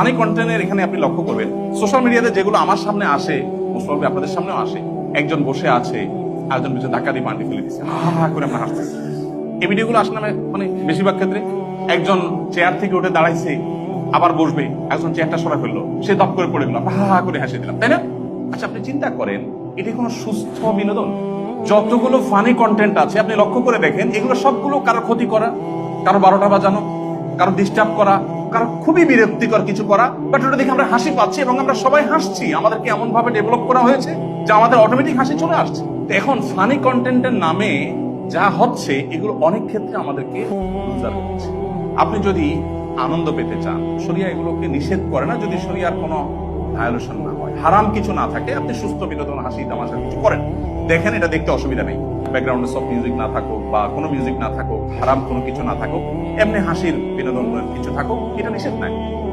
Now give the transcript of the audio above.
Funny কন্টেন্টের এখানে আপনি লক্ষ্য করবেন সোশ্যাল মিডিয়াতে যেগুলো আমার সামনে আসে, মোস্ট প্রবাবলি আপনাদের সামনেও আসে। একজন বসে আছে, আরেকজন পিছনে ধাক্কা দিয়ে মাটি ফেলে দিচ্ছে, হা হা করে আমরা হাসতেছি। এই ভিডিওগুলো আসলে মানে বেশিরভাগ ক্ষেত্রে একজন চেয়ার থেকে উঠে দাঁড়াইছে, আবার বসবে, একজন চেয়ারটা সরাই ফেললো, সে দপ করে পড়ে গেল, হা হা করে হাসি দিলাম, তাই না? আচ্ছা, আপনি চিন্তা করেন এটি কোনো সুস্থ বিনোদন? যতগুলো ফানি কন্টেন্ট আছে আপনি লক্ষ্য করে দেখেন, এগুলো সবগুলো কারো ক্ষতি করা, কারো 12টা বাজানো, কারো ডিস্টার্ব করা, কারো খুবই বিরক্তিকর কিছু করা, বাট ওটা দেখে আমরা হাসি পাচ্ছি এবং আমরা সবাই হাসছি। আমাদেরকে এমন ভাবে ডেভেলপ করা হয়েছে যে আমাদের অটোমেটিক হাসি চলে আসছে। তো এখন ফানি কন্টেন্টের নামে যা হচ্ছে এগুলো অনেক ক্ষেত্রে আমাদেরকে লুজার করছে। আপনি যদি আনন্দ পেতে চান, শরিয়া এগুলোকে নিষেধ করে না, যদি শরিয়ার কোনো ভায়োলেশন না হয়, হারাম কিছু না থাকে, আপনি সুস্থ বিনোদন, হাসি তামাশা কিছু করেন, দেখেন, এটা দেখতে অসুবিধা নেই। ব্যাকগ্রাউন্ডে সব মিউজিক না থাকুক বা কোনো মিউজিক না থাকুক, হারাম কোনো কিছু না থাকুক, এমনি হাসির বিনোদন কিছু থাকুক, এটা নিষেধ নাই।